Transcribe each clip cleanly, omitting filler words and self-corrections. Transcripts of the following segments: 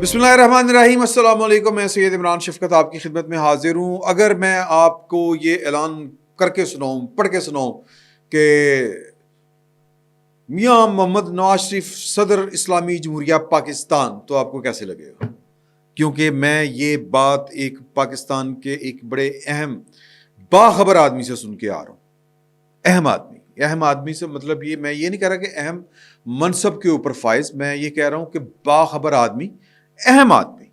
بسم اللہ الرحمن الرحیم، السلام علیکم۔ میں سید عمران شفقت آپ کی خدمت میں حاضر ہوں۔ اگر میں آپ کو یہ اعلان کر کے سناؤں، پڑھ کے سناؤں کہ میاں محمد نواز شریف صدر اسلامی جمہوریہ پاکستان، تو آپ کو کیسے لگے گا؟ کیونکہ میں یہ بات ایک پاکستان کے ایک بڑے اہم باخبر آدمی سے سن کے آ رہا ہوں۔ اہم آدمی سے مطلب یہ، میں یہ نہیں کہہ رہا کہ اہم منصب کے اوپر فائز، میں یہ کہہ رہا ہوں کہ باخبر آدمی، اہم آدمی،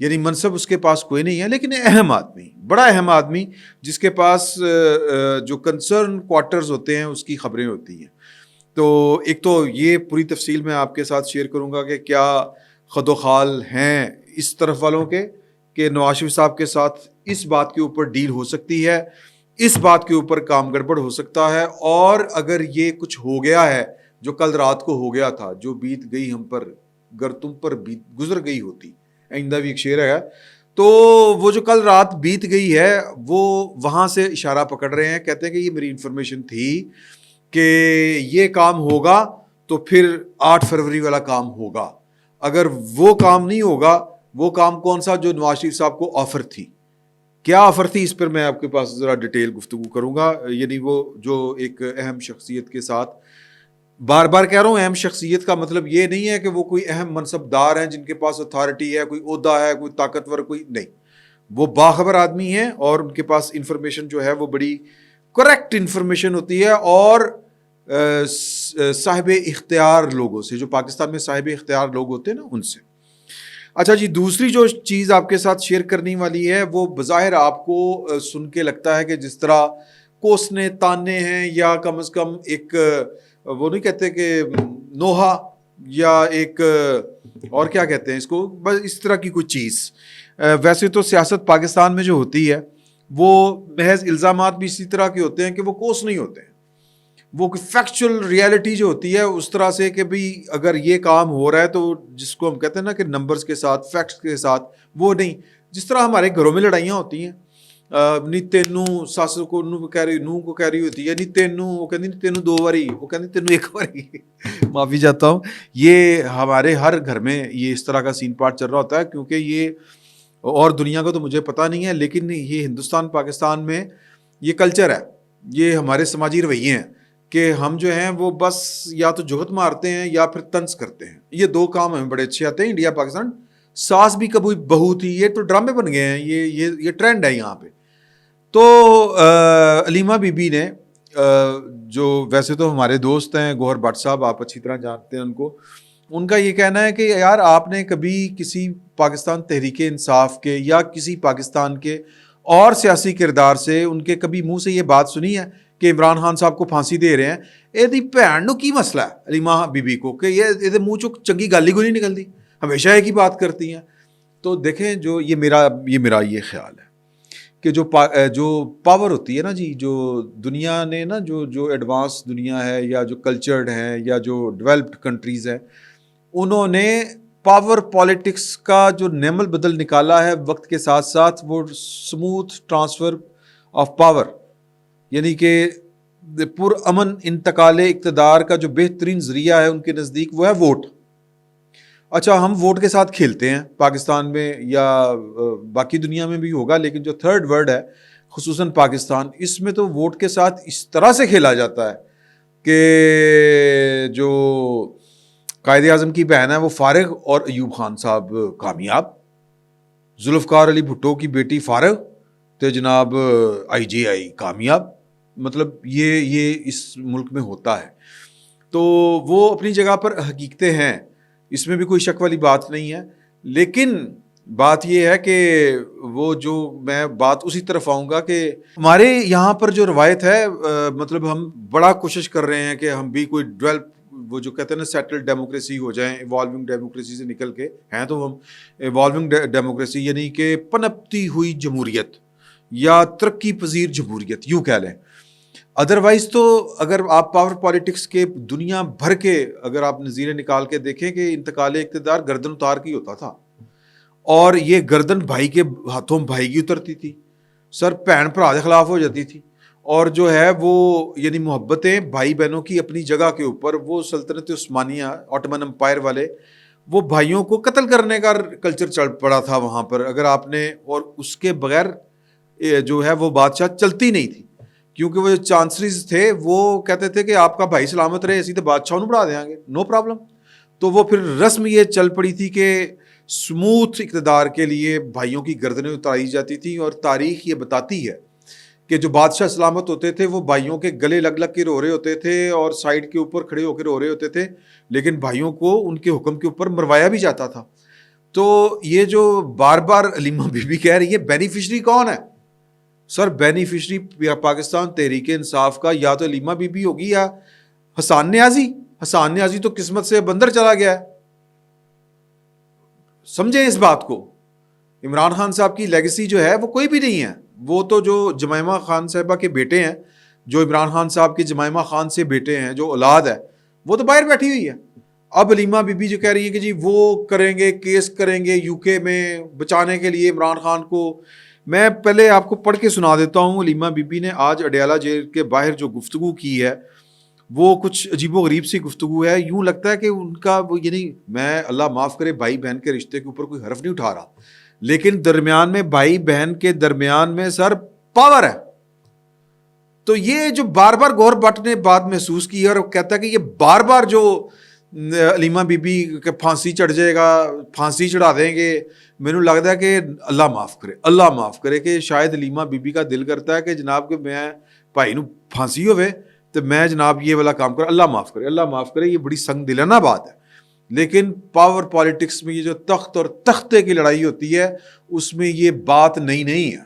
یعنی منصب اس کے پاس کوئی نہیں ہے لیکن اہم آدمی، بڑا اہم آدمی، جس کے پاس جو کنسرن کوارٹرز ہوتے ہیں اس کی خبریں ہوتی ہیں۔ تو ایک تو یہ پوری تفصیل میں آپ کے ساتھ شیئر کروں گا کہ کیا خد و خال ہیں اس طرف والوں کے کہ نواز شریف صاحب کے ساتھ اس بات کے اوپر ڈیل ہو سکتی ہے، اس بات کے اوپر کام گڑبڑ ہو سکتا ہے، اور اگر یہ کچھ ہو گیا ہے جو کل رات کو ہو گیا تھا، جو بیت گئی ہم پر گر تم پر گزر گئی ہوتی، آئندہ بھی ایک شعر ہے، تو وہ جو کل رات بیت گئی ہے وہ وہاں سے اشارہ پکڑ رہے ہیں، کہتے ہیں کہ یہ میری انفارمیشن تھی کہ یہ کام ہوگا تو پھر 8 فروری والا کام ہوگا۔ اگر وہ کام نہیں ہوگا، وہ کام کون سا جو نواز شریف صاحب کو آفر تھی، کیا آفر تھی، اس پر میں آپ کے پاس ذرا ڈیٹیل گفتگو کروں گا۔ یعنی وہ جو ایک اہم شخصیت کے ساتھ، بار بار کہہ رہا ہوں، اہم شخصیت کا مطلب یہ نہیں ہے کہ وہ کوئی اہم منصب دار ہیں جن کے پاس اتھارٹی ہے، کوئی عہدہ ہے، کوئی طاقتور، کوئی نہیں، وہ باخبر آدمی ہیں اور ان کے پاس انفارمیشن جو ہے وہ بڑی کریکٹ انفارمیشن ہوتی ہے، اور صاحب اختیار لوگوں سے، جو پاکستان میں صاحب اختیار لوگ ہوتے ہیں نا، ان سے۔ اچھا جی، دوسری جو چیز آپ کے ساتھ شیئر کرنے والی ہے، وہ بظاہر آپ کو سن کے لگتا ہے کہ جس طرح کوسنے تانے ہیں، یا کم از کم ایک وہ نہیں کہتے کہ نوحہ، یا ایک اور کیا کہتے ہیں اس کو، بس اس طرح کی کوئی چیز۔ ویسے تو سیاست پاکستان میں جو ہوتی ہے وہ محض الزامات بھی اسی طرح کے ہوتے ہیں کہ وہ کوس نہیں ہوتے ہیں، وہ فیکچول ریالٹی جو ہوتی ہے اس طرح سے کہ بھی اگر یہ کام ہو رہا ہے تو جس کو ہم کہتے ہیں نا کہ نمبرز کے ساتھ، فیکٹس کے ساتھ، وہ نہیں جس طرح ہمارے گھروں میں لڑائیاں ہوتی ہیں، نی تینوں ساس کو نو کہہ رہی، نو کو کہہ رہی ہوتی ہے نی تینوں، وہ کہتی نہیں تینوں 2 باری، وہ کہتی تینوں 1 باری معافی چاہتا ہوں۔ یہ ہمارے ہر گھر میں یہ اس طرح کا سین پارٹ چل رہا ہوتا ہے، کیونکہ یہ، اور دنیا کا تو مجھے پتہ نہیں ہے، لیکن یہ ہندوستان پاکستان میں یہ کلچر ہے، یہ ہمارے سماجی رویے ہیں کہ ہم جو ہیں وہ بس یا تو جگت مارتے ہیں یا پھر طنز کرتے ہیں۔ یہ 2 کام ہمیں بڑے اچھے آتے ہیں انڈیا پاکستان۔ ساس بھی کبھی بہو تھی، یہ تو ڈرامے بن گئے ہیں، یہ ٹرینڈ ہے یہاں پہ۔ تو علیمہ بی بی نے، جو ویسے تو ہمارے دوست ہیں، گوہر بٹ صاحب، آپ اچھی طرح جانتے ہیں ان کو، ان کا یہ کہنا ہے کہ یار آپ نے کبھی کسی پاکستان تحریک انصاف کے یا کسی پاکستان کے اور سیاسی کردار سے ان کے کبھی منہ سے یہ بات سنی ہے کہ عمران خان صاحب کو پھانسی دے رہے ہیں؟ یہ بھن نو کی مسئلہ ہے علیمہ بی بی کو کہ یہ منہ چو چنگی گالی کو نہیں نکلتی، ہمیشہ ایک ہی بات کرتی ہیں۔ تو دیکھیں، جو یہ میرا یہ خیال ہے کہ جو پاور ہوتی ہے نا جی، جو دنیا نے نا، جو ایڈوانس دنیا ہے یا جو کلچرڈ ہے یا جو ڈیولپڈ کنٹریز ہیں، انہوں نے پاور پالیٹکس کا جو نعم البدل نکالا ہے وقت کے ساتھ ساتھ، وہ سموتھ ٹرانسفر آف پاور، یعنی کہ پرامن انتقال اقتدار کا جو بہترین ذریعہ ہے ان کے نزدیک، وہ ہے ووٹ۔ اچھا، ہم ووٹ کے ساتھ کھیلتے ہیں پاکستان میں، یا باقی دنیا میں بھی ہوگا، لیکن جو تھرڈ ورلڈ ہے خصوصاً پاکستان، اس میں تو ووٹ کے ساتھ اس طرح سے کھیلا جاتا ہے کہ جو قائد اعظم کی بہن ہے وہ فارغ اور ایوب خان صاحب کامیاب، ذوالفقار علی بھٹو کی بیٹی فارغ تو جناب IGI کامیاب۔ مطلب یہ اس ملک میں ہوتا ہے، تو وہ اپنی جگہ پر حقیقتیں ہیں، اس میں بھی کوئی شک والی بات نہیں ہے۔ لیکن بات یہ ہے کہ وہ جو میں بات اسی طرف آؤں گا کہ ہمارے یہاں پر جو روایت ہے، مطلب ہم بڑا کوشش کر رہے ہیں کہ ہم بھی کوئی ڈیولپ، وہ جو کہتے ہیں نا سیٹل ڈیموکریسی ہو جائیں، ایوالونگ ڈیموکریسی سے نکل کے ہیں تو ہم ایوالونگ ڈیموکریسی، یعنی کہ پنپتی ہوئی جمہوریت یا ترقی پذیر جمہوریت یوں کہہ لیں۔ ادروائز تو اگر آپ پاور پالیٹکس کے دنیا بھر کے اگر آپ نظیرے نکال کے دیکھیں کہ انتقال اقتدار گردن اتار کی ہوتا تھا، اور یہ گردن بھائی کے ہاتھوں بھائی کی اترتی تھی، سر بہن بھرا کے خلاف ہو جاتی تھی، اور جو ہے وہ یعنی محبتیں بھائی بہنوں کی اپنی جگہ کے اوپر، وہ سلطنت عثمانیہ، آٹومن امپائر والے، وہ بھائیوں کو قتل کرنے کا کلچر چل پڑا تھا وہاں پر، اگر آپ نے، اور اس کے بغیر جو ہے وہ بادشاہ چلتی نہیں تھی، کیونکہ وہ جو چانسلرز تھے وہ کہتے تھے کہ آپ کا بھائی سلامت رہے، اسی تو بادشاہ نو بڑھا دیں گے، نو پرابلم. تو وہ پھر رسم یہ چل پڑی تھی کہ سموتھ اقتدار کے لیے بھائیوں کی گردنیں اتاری جاتی تھیں، اور تاریخ یہ بتاتی ہے کہ جو بادشاہ سلامت ہوتے تھے وہ بھائیوں کے گلے لگ لگ کے رو رہے ہوتے تھے اور سائڈ کے اوپر کھڑے ہو کے رو رہے ہوتے تھے، لیکن بھائیوں کو ان کے حکم کے اوپر مروایا بھی جاتا تھا. تو یہ جو بار بار علیمہ بی بی کہہ رہی ہے، بینیفیشری کون ہے؟ سر بینیفیشری پاکستان تحریک انصاف کا یا تو علیمہ بی بی ہوگی یا حسان نیازی. حسان نیازی تو قسمت سے بندر چلا گیا ہے، سمجھیں اس بات کو. عمران خان صاحب کی لیگیسی جو ہے وہ کوئی بھی نہیں ہے. وہ تو جو جمائمہ خان صاحبہ کے بیٹے ہیں، جو عمران خان صاحب کے جمائمہ خان سے بیٹے ہیں، جو اولاد ہے، وہ تو باہر بیٹھی ہوئی ہے. اب علیمہ بی بی جو کہہ رہی ہے کہ جی وہ کریں گے، کیس کریں گے یو کے میں بچانے کے لیے عمران خان کو. میں پہلے آپ کو پڑھ کے سنا دیتا ہوں. علیمہ بی بی نے آج اڈیالہ جیل کے باہر جو گفتگو کی ہے وہ کچھ عجیب و غریب سی گفتگو ہے. یوں لگتا ہے کہ ان کا وہ، یعنی میں اللہ معاف کرے بھائی بہن کے رشتے کے اوپر کوئی حرف نہیں اٹھا رہا، لیکن درمیان میں بھائی بہن کے درمیان میں سر پاور ہے. تو یہ جو بار بار گور بٹ نے بات محسوس کی ہے اور کہتا ہے کہ یہ بار بار جو علیمہ بی بی کہ پھانسی چڑھ جائے گا، پھانسی چڑھا دیں گے، مینوں لگتا ہے کہ اللہ معاف کرے، اللہ معاف کرے کہ شاید علیمہ بی بی کا دل کرتا ہے کہ جناب کہ میں بھائی نو پھانسی ہوئے تو میں جناب یہ والا کام کروں. اللہ معاف کرے، اللہ معاف کرے. یہ بڑی سنگ دلانہ بات ہے، لیکن پاور پالیٹکس میں یہ جو تخت اور تختے کی لڑائی ہوتی ہے اس میں یہ بات نئی نہیں ہے،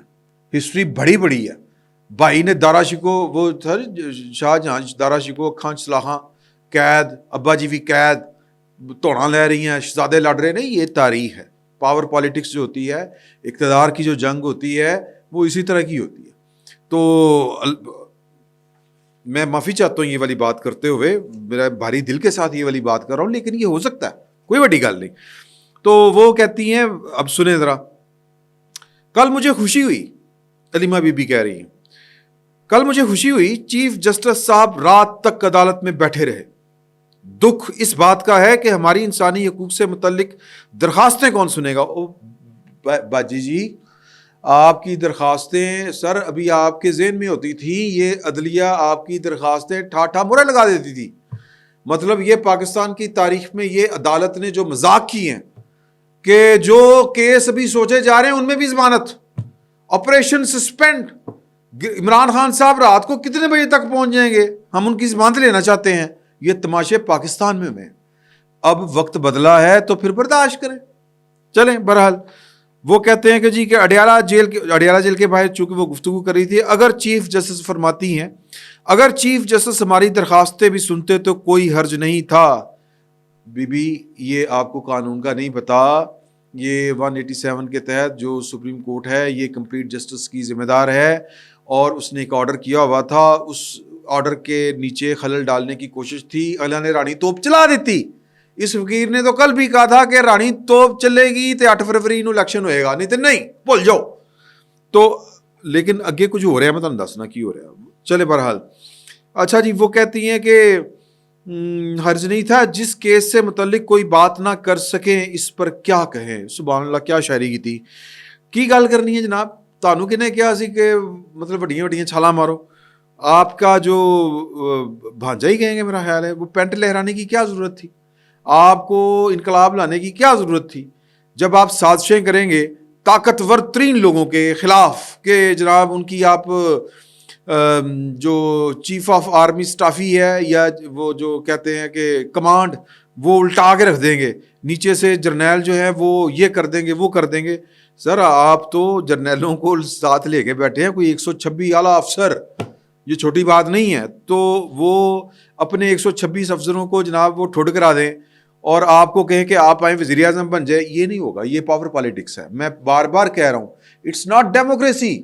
ہسٹری بڑی بڑی ہے. بھائی نے دارا شکو، وہ سر شاہ جہاں دارا شکو اکھاں چلاخاں قید، ابا جی بھی قید، توڑاں لے رہی ہیں، شہزادے لڑ رہے. نہیں، یہ تاریخ ہے. پاور پالیٹکس جو ہوتی ہے، اقتدار کی جو جنگ ہوتی ہے وہ اسی طرح کی ہوتی ہے. تو میں معافی چاہتا ہوں یہ والی بات کرتے ہوئے، میرا بھاری دل کے ساتھ یہ والی بات کر رہا ہوں، لیکن یہ ہو سکتا ہے، کوئی بڑی گل نہیں. تو وہ کہتی ہیں، اب سنیں ذرا. کل مجھے خوشی ہوئی، علیمہ بی بی کہہ رہی ہیں، کل مجھے خوشی ہوئی چیف جسٹس صاحب رات تک عدالت میں بیٹھے رہے. دکھ اس بات کا ہے کہ ہماری انسانی حقوق سے متعلق درخواستیں کون سنے گا. باجی جی، آپ کی درخواستیں سر ابھی آپ کے ذہن میں ہوتی تھی، یہ عدلیہ آپ کی درخواستیں ٹھاٹھا مرے لگا دیتی تھی. مطلب یہ پاکستان کی تاریخ میں یہ عدالت نے جو مذاق کی ہیں کہ جو کیس ابھی سوچے جا رہے ہیں ان میں بھی ضمانت، آپریشن سسپینڈ. عمران خان صاحب رات کو کتنے بجے تک پہنچ جائیں گے، ہم ان کی ضمانت لینا چاہتے ہیں. یہ تماشے پاکستان میں ہوئے. اب وقت بدلا ہے تو پھر برداشت کریں. چلیں، بہرحال وہ کہتے ہیں کہ جی کہ اڈیالہ جیل کے باہر چونکہ وہ گفتگو کر رہی تھی، اگر چیف جسٹس فرماتی ہیں اگر چیف جسٹس ہماری درخواستیں بھی سنتے تو کوئی حرج نہیں تھا. بی بی یہ آپ کو قانون کا نہیں پتا. یہ 187 کے تحت جو سپریم کورٹ ہے یہ کمپلیٹ جسٹس کی ذمہ دار ہے، اور اس نے ایک آرڈر کیا ہوا تھا. اس آرڈر کے نیچے خلل ڈالنے کی کوشش تھی، اللہ نے رانی توپ چلا دیتی. اس فقیر نے تو کل بھی کہا تھا کہ رانی توپ چلے گی تو 8 فروری نو الیکشن ہوئے گا، نہیں تو نہیں، بھول جاؤ. تو لیکن اگے کچھ ہو رہا ہے، میں تمہیں دسنا کی ہو رہا ہے. چلے بہرحال. اچھا جی، وہ کہتی ہیں کہ حرج نہیں تھا، جس کیس سے متعلق کوئی بات نہ کر سکیں اس پر کیا کہیں. سبحان اللہ، کیا شاعری کی تھی. کی گل کرنی ہے جناب، تانوں کنے کیا سی کہ مطلب وڈیاں وڈیاں چھالاں مارو. آپ کا جو بھانجا ہی کہیں گے میرا خیال ہے، وہ پینٹ لہرانے کی کیا ضرورت تھی، آپ کو انقلاب لانے کی کیا ضرورت تھی، جب آپ سازشیں کریں گے طاقتور ترین لوگوں کے خلاف کہ جناب ان کی آپ جو چیف آف آرمی اسٹافی ہے یا وہ جو کہتے ہیں کہ کمانڈ، وہ الٹا کے رکھ دیں گے، نیچے سے جرنیل جو ہے وہ یہ کر دیں گے وہ کر دیں گے. سر آپ تو جرنیلوں کو ساتھ لے کے بیٹھے ہیں، کوئی 126 اعلیٰ افسر، یہ چھوٹی بات نہیں ہے. تو وہ اپنے 126 افسروں کو جناب وہ ٹھوڑ کرا دیں اور آپ کو کہیں کہ آپ آئیں وزیر اعظم بن جائے، یہ نہیں ہوگا. یہ پاور پالیٹکس ہے. میں بار بار کہہ رہا ہوں، اٹس ناٹ ڈیموکریسی.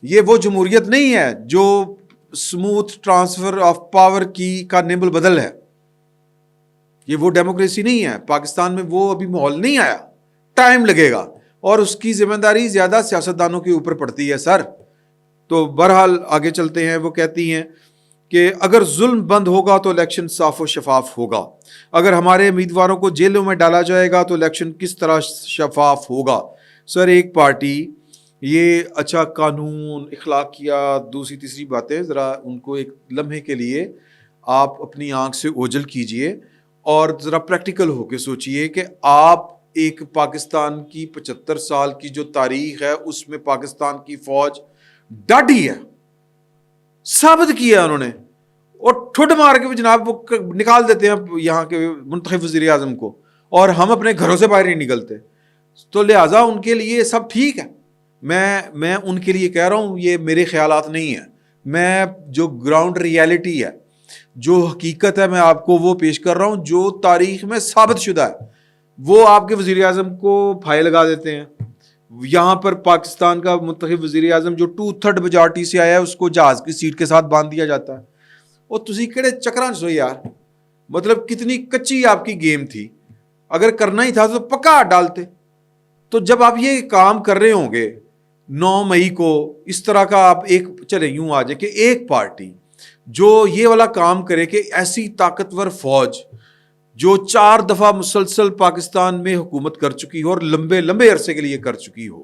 یہ وہ جمہوریت نہیں ہے جو اسموتھ ٹرانسفر آف پاور کی کا نیبل بدل ہے. یہ وہ ڈیموکریسی نہیں ہے. پاکستان میں وہ ابھی ماحول نہیں آیا، ٹائم لگے گا، اور اس کی ذمہ داری زیادہ سیاستدانوں کے اوپر پڑتی ہے سر. تو بہرحال آگے چلتے ہیں. وہ کہتی ہیں کہ اگر ظلم بند ہوگا تو الیکشن صاف و شفاف ہوگا, اگر ہمارے امیدواروں کو جیلوں میں ڈالا جائے گا تو الیکشن کس طرح شفاف ہوگا. سر ایک پارٹی یہ اچھا قانون اخلاقیات دوسری تیسری باتیں ذرا ان کو ایک لمحے کے لیے آپ اپنی آنکھ سے اوجھل کیجئے اور ذرا پریکٹیکل ہو کے سوچئے کہ آپ ایک پاکستان کی 75 سال کی جو تاریخ ہے اس میں پاکستان کی فوج ڈاڈی ہے, ثابت کیا انہوں نے, اور ٹھڈ مار کے جناب وہ نکال دیتے ہیں یہاں کے منتخب وزیر اعظم کو, اور ہم اپنے گھروں سے باہر نہیں نکلتے. تو لہٰذا ان کے لیے سب ٹھیک ہے. میں ان کے لیے کہہ رہا ہوں, یہ میرے خیالات نہیں ہیں, میں جو گراؤنڈ ریالٹی ہے, جو حقیقت ہے, میں آپ کو وہ پیش کر رہا ہوں جو تاریخ میں ثابت شدہ ہے. وہ آپ کے وزیر اعظم کو پھائے لگا دیتے ہیں. یہاں پر پاکستان کا منتخب وزیر اعظم جو 2/3 میجارٹی سے آیا ہے اس کو جہاز کی سیٹ کے ساتھ باندھ دیا جاتا ہے. اور تسی کہڑے چکراں سو یار, مطلب کتنی کچی آپ کی گیم تھی. اگر کرنا ہی تھا تو پکا ڈالتے. تو جب آپ یہ کام کر رہے ہوں گے 9 مئی کو اس طرح کا, آپ ایک چلے یوں آ جائے کہ ایک پارٹی جو یہ والا کام کرے کہ ایسی طاقتور فوج جو 4 دفعہ مسلسل پاکستان میں حکومت کر چکی ہو اور لمبے لمبے عرصے کے لیے کر چکی ہو,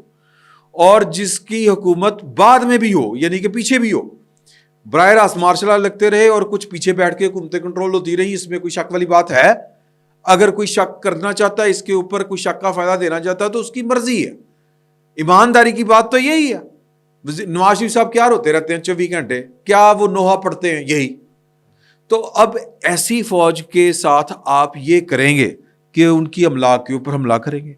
اور جس کی حکومت بعد میں بھی ہو یعنی کہ پیچھے بھی ہو, براہ راست مارشل لا لگتے رہے اور کچھ پیچھے بیٹھ کے حکومتیں کنٹرول ہوتی رہی, اس میں کوئی شک والی بات ہے؟ اگر کوئی شک کرنا چاہتا ہے, اس کے اوپر کوئی شک کا فائدہ دینا چاہتا ہے تو اس کی مرضی ہے. ایمانداری کی بات تو یہی ہے. نواز شریف صاحب کیا روتے رہتے ہیں 24 گھنٹے, کیا وہ نوحہ پڑھتے ہیں؟ یہی. تو اب ایسی فوج کے ساتھ آپ یہ کریں گے کہ ان کی املاک کے اوپر حملہ کریں گے,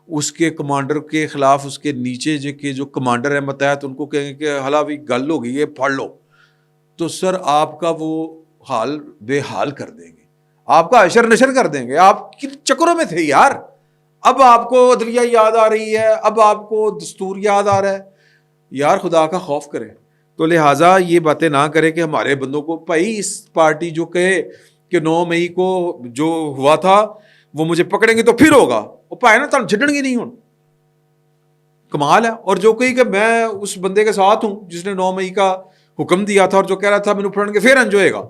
اس کے کمانڈر کے خلاف اس کے نیچے جو کمانڈر ہے متحد ان کو کہیں گے کہ حالا بھی گل ہو گئی ہے پڑھ لو, تو سر آپ کا وہ حال بے حال کر دیں گے, آپ کا اشر نشر کر دیں گے. آپ کن چکروں میں تھے یار؟ اب آپ کو عدلیہ یاد آ رہی ہے, اب آپ کو دستور یاد آ رہا ہے. یار خدا کا خوف کریں. تو لہٰذا یہ باتیں نہ کریں کہ ہمارے بندوں کو, بھائی اس پارٹی جو کہے کہ 9 مئی کو جو ہوا تھا وہ مجھے پکڑیں گے تو پھر ہوگا, وہ پائے نا تم چھڈن گے نہیں ہوں, کمال ہے. اور جو کہی کہ میں اس بندے کے ساتھ ہوں جس نے 9 مئی کا حکم دیا تھا اور جو کہہ رہا تھا مینوں پھڑن کے پھر انج ہوئے گا,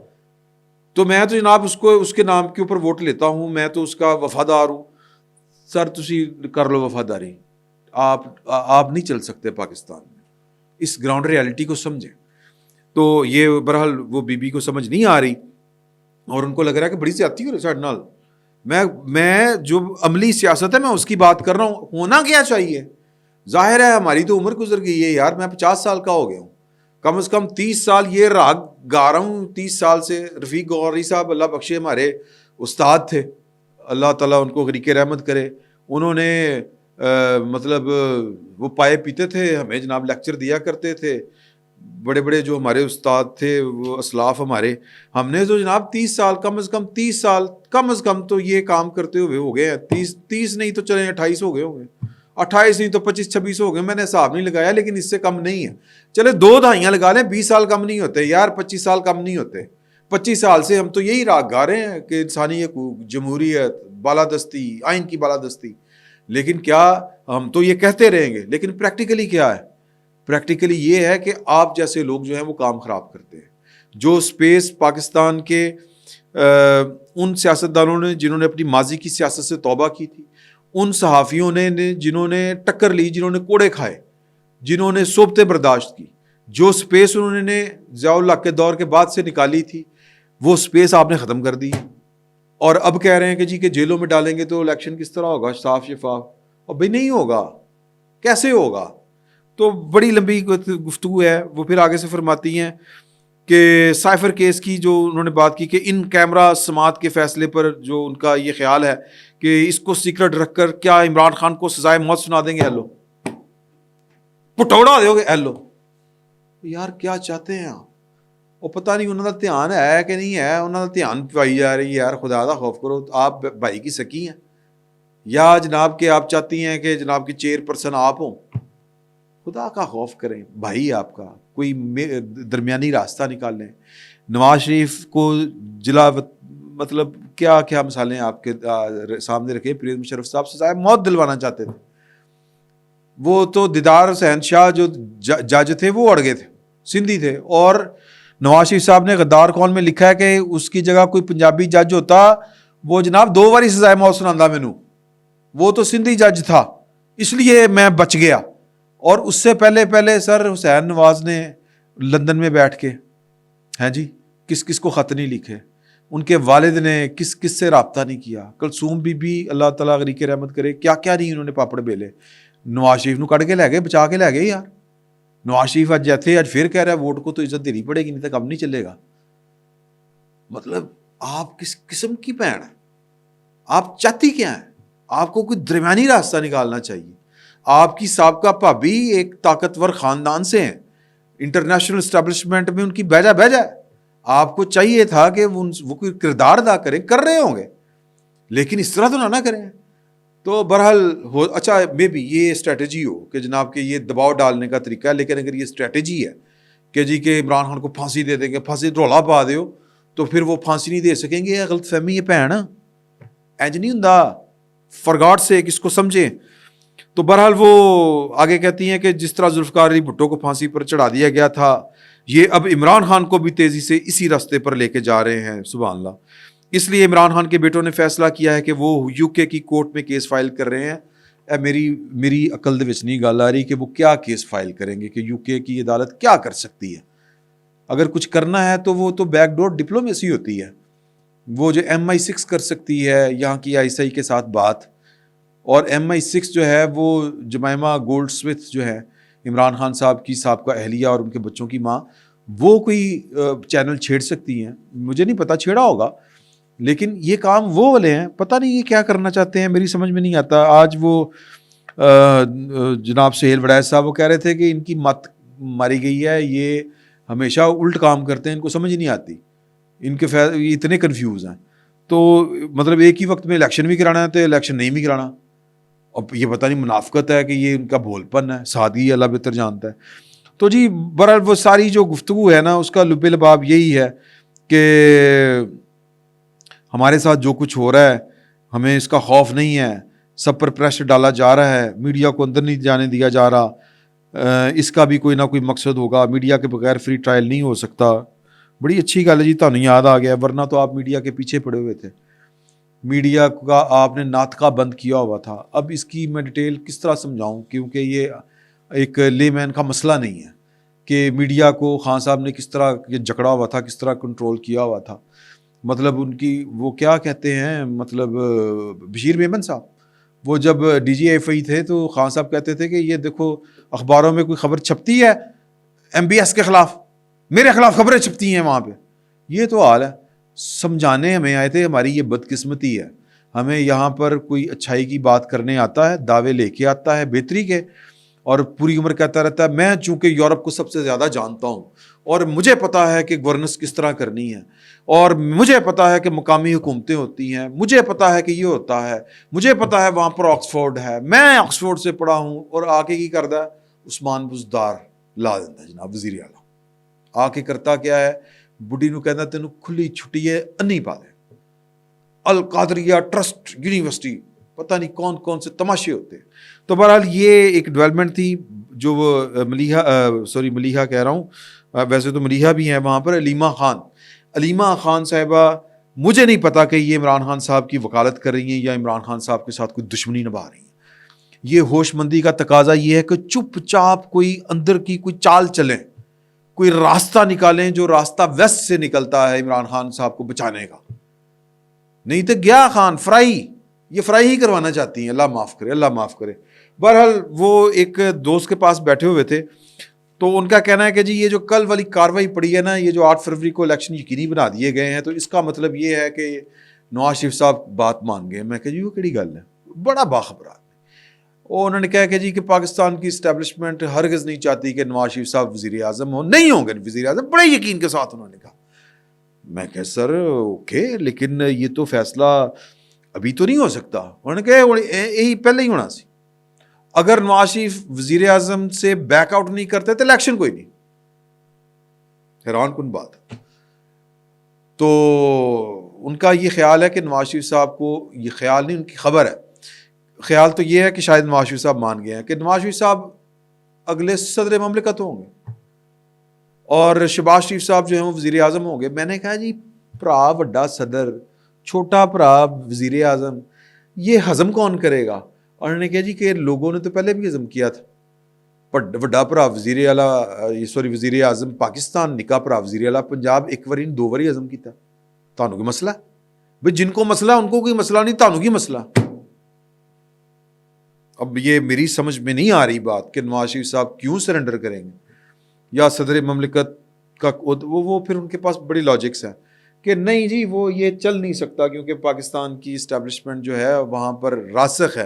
تو میں تو جناب اس کے نام کے اوپر ووٹ لیتا ہوں, میں تو اس کا وفادار ہوں. سر تسی کر لو وفاداری, آپ نہیں چل سکتے پاکستان میں. اس گراؤنڈ ریالٹی کو سمجھیں. تو یہ بہرحال وہ بی بی کو سمجھ نہیں آ رہی اور ان کو لگ رہا ہے کہ بڑی زیادتی ہو رہی ساڈے نال. میں جو عملی سیاست ہے میں اس کی بات کر رہا ہوں. ہونا کیا چاہیے؟ ظاہر ہے ہماری تو عمر گزر گئی ہے یار, میں 50 سال کا ہو گیا ہوں, کم از کم 30 سال یہ راگ گا رہا ہوں. 30 سال سے رفیق غوری صاحب اللہ بخشے ہمارے استاد تھے, اللہ تعالیٰ ان کو غریق رحمت کرے. انہوں نے مطلب وہ پائے پیتے تھے, ہمیں جناب لیکچر دیا کرتے تھے. بڑے بڑے جو ہمارے استاد تھے وہ اسلاف ہمارے, ہم نے تو جناب 30 سال کم از کم 30 سال کم از کم تو یہ کام کرتے ہوئے ہو گئے ہیں. 30 نہیں تو چلیں 28 ہو گئے ہوں گے, 28 نہیں تو 25-26 ہو گئے, میں نے حساب نہیں لگایا لیکن اس سے کم نہیں ہے. چلے 2 دہائیاں لگا لیں, 20 سال کم نہیں ہوتے یار, 25 سال کم نہیں ہوتے. 25 سال سے ہم تو یہی راگ گا رہے ہیں کہ انسانی حقوق, جمہوریت, بالادستی, آئین کی بالادستی. لیکن کیا ہم تو یہ کہتے رہیں گے, لیکن پریکٹیکلی کیا ہے؟ پریکٹیکلی یہ ہے کہ آپ جیسے لوگ جو ہیں وہ کام خراب کرتے ہیں. جو سپیس پاکستان کے ان سیاستدانوں نے جنہوں نے اپنی ماضی کی سیاست سے توبہ کی تھی, ان صحافیوں نے جنہوں نے ٹکر لی, جنہوں نے کوڑے کھائے, جنہوں نے صحبتیں برداشت کی, جو سپیس انہوں نے ضیاء الحق کے دور کے بعد سے نکالی تھی, وہ سپیس آپ نے ختم کر دی. اور اب کہہ رہے ہیں کہ جی کہ جیلوں میں ڈالیں گے تو الیکشن کس طرح ہوگا صاف شفاف. اور بھائی نہیں ہوگا, کیسے ہوگا؟ تو بڑی لمبی گفتگو ہے. وہ پھر آگے سے فرماتی ہیں کہ سائفر کیس کی جو انہوں نے بات کی کہ ان کیمرہ سماعت کے فیصلے پر جو ان کا یہ خیال ہے کہ اس کو سیکرٹ رکھ کر کیا عمران خان کو سزائے موت سنا دیں گے. ہیلو پٹوڑا دو گے, ہیلو یار کیا چاہتے ہیں آپ؟ وہ پتہ نہیں انہوں کا دھیان ہے کہ نہیں ہے, انہوں کا دھیان پائی جا رہی ہے. یار خدا دا خوف کرو, آپ بھائی کی سکی ہیں یا جناب کہ آپ چاہتی ہیں کہ جناب کی چیئر پرسن آپ ہوں؟ خدا کا خوف کریں بھائی, آپ کا کوئی درمیانی راستہ نکال لیں. نواز شریف کو جلا مطلب کیا کیا مثالیں آپ کے سامنے رکھے. پرویز مشرف صاحب سزائے موت دلوانا چاہتے تھے, وہ تو دیدار حسین شاہ جو جج تھے وہ اڑ گئے تھے, سندھی تھے, اور نواز شریف صاحب نے غدار کون میں لکھا ہے کہ اس کی جگہ کوئی پنجابی جج ہوتا وہ جناب 2 باری سزائے موت سناندا مینوں، وہ تو سندھی جج تھا اس لیے میں بچ گیا. اور اس سے پہلے سر حسین نواز نے لندن میں بیٹھ کے ہیں جی کس کس کو خط نہیں لکھے، ان کے والد نے کس سے رابطہ نہیں کیا، کلثوم بی بی اللہ تعالیٰ غریق رحمت کرے کیا کیا نہیں انہوں نے پاپڑ بیلے. نواز شریف نو کٹ کے لے گئے، بچا کے لے گئے یار. نواز شریف آج پھر کہہ رہا ہے ووٹ کو تو عزت دینی پڑے گی نہیں تو کم نہیں چلے گا. مطلب آپ کس قسم کی بہن ہے؟ آپ چاہتی کیا ہیں؟ آپ کو کوئی درمیانی راستہ نکالنا چاہیے. آپ کی سابقہ بھابی ایک طاقتور خاندان سے ہیں، انٹرنیشنل اسٹیبلشمنٹ میں ان کی بیجا ہے. آپ کو چاہیے تھا کہ وہ کوئی کردار ادا کریں، کر رہے ہوں گے لیکن اس طرح تو نہ کریں. تو بہرحال اچھا مے بی یہ اسٹریٹجی ہو کہ جناب کہ یہ دباؤ ڈالنے کا طریقہ ہے، لیکن اگر یہ اسٹریٹجی ہے کہ جی کہ عمران خان کو پھانسی دے دیں گے، پھانسی رولا پا دیو تو پھر وہ پھانسی نہیں دے سکیں گے. یہ غلط فہمی ہے بہن، اینج نہیں ہوں، فار گاڈ سے اس کو سمجھیں. تو بہرحال وہ آگے کہتی ہیں کہ جس طرح ذوالفقار علی بھٹو کو پھانسی پر چڑھا دیا گیا تھا، یہ اب عمران خان کو بھی تیزی سے اسی راستے پر لے کے جا رہے ہیں. سبحان اللہ. اس لیے عمران خان کے بیٹوں نے فیصلہ کیا ہے کہ وہ یو کے کی کورٹ میں کیس فائل کر رہے ہیں. میری عقل دے وچ نہیں گل آ رہی کہ وہ کیا کیس فائل کریں گے، کہ یو کے کی عدالت کیا کر سکتی ہے. اگر کچھ کرنا ہے تو وہ تو بیک ڈور ڈپلومیسی ہوتی ہے. وہ جو MI6 کر سکتی ہے یہاں کی ISI کے ساتھ بات، اور MI6 جو ہے وہ جمائمہ گولڈ سمتھ جو ہے عمران خان صاحب کی سابقہ اہلیہ اور ان کے بچوں کی ماں، وہ کوئی چینل چھیڑ سکتی ہیں. مجھے نہیں پتا، چھیڑا ہوگا، لیکن یہ کام وہ والے ہیں، پتہ نہیں یہ کیا کرنا چاہتے ہیں، میری سمجھ میں نہیں آتا. آج وہ جناب سہیل وڑائچ صاحب وہ کہہ رہے تھے کہ ان کی مت ماری گئی ہے، یہ ہمیشہ الٹ کام کرتے ہیں، ان کو سمجھ نہیں آتی، ان کے یہ اتنے کنفیوز ہیں. تو مطلب ایک ہی وقت میں الیکشن بھی کرانا ہے تو الیکشن نہیں بھی کرانا. اب یہ پتہ نہیں منافقت ہے کہ یہ ان کا بھول پن ہے، سادگی اللہ بہتر جانتا ہے. تو جی بہرحال وہ ساری جو گفتگو ہے نا اس کا لب لباب یہی ہے کہ ہمارے ساتھ جو کچھ ہو رہا ہے ہمیں اس کا خوف نہیں ہے، سب پر پریشر ڈالا جا رہا ہے، میڈیا کو اندر نہیں جانے دیا جا رہا. اس کا بھی کوئی نہ کوئی مقصد ہوگا، میڈیا کے بغیر فری ٹرائل نہیں ہو سکتا. بڑی اچھی گل ہے جی، تمہیں یاد آ گیا، ورنہ تو آپ میڈیا کے پیچھے پڑے ہوئے تھے، میڈیا کا آپ نے ناطقہ بند کیا ہوا تھا. اب اس کی میں ڈیٹیل کس طرح سمجھاؤں، کیونکہ یہ ایک لے مین کا مسئلہ نہیں ہے کہ میڈیا کو خان صاحب نے کس طرح یہ جکڑا ہوا تھا، کس طرح کنٹرول کیا ہوا تھا. مطلب ان کی وہ کیا کہتے ہیں، مطلب بشیر میمن صاحب وہ جب DGI تھے تو خان صاحب کہتے تھے کہ یہ دیکھو اخباروں میں کوئی خبر چھپتی ہے MBS کے خلاف، میرے خلاف خبریں چھپتی ہیں وہاں پہ. یہ تو حال ہے. سمجھانے ہمیں آئے تھے، ہماری یہ بدقسمتی ہے، ہمیں یہاں پر کوئی اچھائی کی بات کرنے آتا ہے، دعوے لے کے آتا ہے بہتری کے، اور پوری عمر کہتا رہتا ہے میں چونکہ یورپ کو سب سے زیادہ جانتا ہوں اور مجھے پتا ہے کہ گورننس کس طرح کرنی ہے، اور مجھے پتا ہے کہ مقامی حکومتیں ہوتی ہیں، مجھے پتا ہے کہ یہ ہوتا ہے، مجھے پتا ہے وہاں پر آکسفورڈ ہے، میں آکسفورڈ سے پڑھا ہوں. اور آ کے کی کردا ہے، عثمان بزدار لا دینا جناب وزیر اعلیٰ. آ کے کرتا کیا ہے، بڈی نو کہنا تینوں کھلی چھٹی ہے انی پا دے، القادریہ ٹرسٹ یونیورسٹی، پتہ نہیں کون کون سے تماشے ہوتے. تو بہرحال یہ ایک ڈیولپمنٹ تھی جو وہ ملیحہ کہہ رہا ہوں، ویسے تو ملیحہ بھی ہیں وہاں پر. علیمہ خان صاحبہ، مجھے نہیں پتا کہ یہ عمران خان صاحب کی وکالت کر رہی ہیں یا عمران خان صاحب کے ساتھ کوئی دشمنی نبھا رہی ہیں. یہ ہوش مندی کا تقاضا یہ ہے کہ چپ چاپ کوئی اندر کی کوئی چال چلیں، کوئی راستہ نکالیں جو راستہ ویسٹ سے نکلتا ہے عمران خان صاحب کو بچانے کا. نہیں تو گیا خان فرائی، یہ فرائی ہی کروانا چاہتی ہیں. اللہ معاف کرے، اللہ معاف کرے. بہرحال وہ ایک دوست کے پاس بیٹھے ہوئے تھے تو ان کا کہنا ہے کہ جی یہ جو کل والی کاروائی پڑی ہے نا، یہ جو 8 فروری کو الیکشن یقینی بنا دیے گئے ہیں، تو اس کا مطلب یہ ہے کہ نواز شریف صاحب بات مان گئے. میں کہ جی وہ کیڑی گل ہے، بڑا باخبر آدمی. اور انہوں نے کہا کہ جی کہ پاکستان کی اسٹیبلشمنٹ ہرگز نہیں چاہتی کہ نواز شریف صاحب وزیر اعظم ہوں، نہیں ہوں گے وزیر اعظم، بڑے یقین کے ساتھ انہوں نے کہا. میں کہ سر اوکے، لیکن یہ تو فیصلہ ابھی تو نہیں ہو سکتا. انہوں نے کہا یہی پہلے ہی ہونا سی، اگر نواز شریف وزیر اعظم سے بیک آؤٹ نہیں کرتے تو الیکشن کوئی نہیں. حیران کن بات. تو ان کا یہ خیال ہے کہ نواز شریف صاحب کو، یہ خیال نہیں ان کی خبر ہے، خیال تو یہ ہے کہ شاید نواز شریف صاحب مان گئے ہیں کہ نواز شریف صاحب اگلے صدر مملکت ہوں گے. اور شہباز شریف صاحب جو ہیں وہ وزیر اعظم ہوں گے. میں نے کہا جی بھرا وڈا صدر چھوٹا بھرا وزیر اعظم یہ ہضم کون کرے گا؟ اور انہوں نے کہا جی کہ لوگوں نے تو پہلے بھی ہضم کیا تھا. وڈا بھرا وزیر اعلیٰ سوری وزیر اعظم پاکستان نکا بھرا وزیر اعلیٰ پنجاب ایک واری دو واری ہضم کیتا. تانوں کوئی مسئلہ بھائی جن کو مسئلہ ان کو کوئی مسئلہ نہیں, تانوں کی مسئلہ. اب یہ میری سمجھ میں نہیں آ رہی بات کہ نواز شریف صاحب کیوں سرنڈر کریں گے یا صدر مملکت کا وہ پھر ان کے پاس بڑی لاجکس ہیں کہ نہیں جی وہ یہ چل نہیں سکتا کیونکہ پاکستان کی اسٹیبلشمنٹ جو ہے وہاں پر راسخ ہے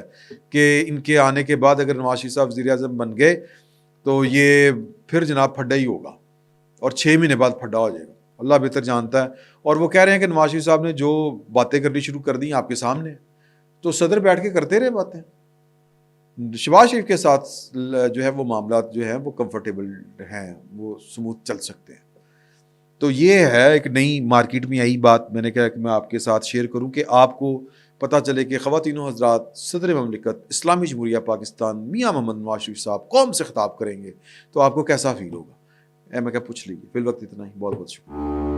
کہ ان کے آنے کے بعد اگر نواز شریف صاحب وزیر اعظم بن گئے تو یہ پھر جناب پھڈا ہی ہوگا اور 6 مہینے بعد پھڈا ہو جائے گا. اللہ بہتر جانتا ہے. اور وہ کہہ رہے ہیں کہ نواز شریف صاحب نے جو باتیں کرنی شروع کر دی آپ کے سامنے, تو صدر بیٹھ کے کرتے رہے باتیں. شہباز شریف کے ساتھ جو ہے وہ معاملات جو ہیں وہ کمفرٹیبل ہیں, وہ سموتھ چل سکتے ہیں. تو یہ ہے ایک نئی مارکیٹ میں آئی بات, میں نے کہا کہ میں آپ کے ساتھ شیئر کروں کہ آپ کو پتہ چلے کہ خواتین و حضرات صدر مملکت اسلامی جمہوریہ پاکستان میاں محمد نواز شریف صاحب قوم سے خطاب کریں گے تو آپ کو کیسا فیل ہوگا. میں کہا پوچھ لیجیے. فی الوقت اتنا ہی, بہت بہت شکریہ.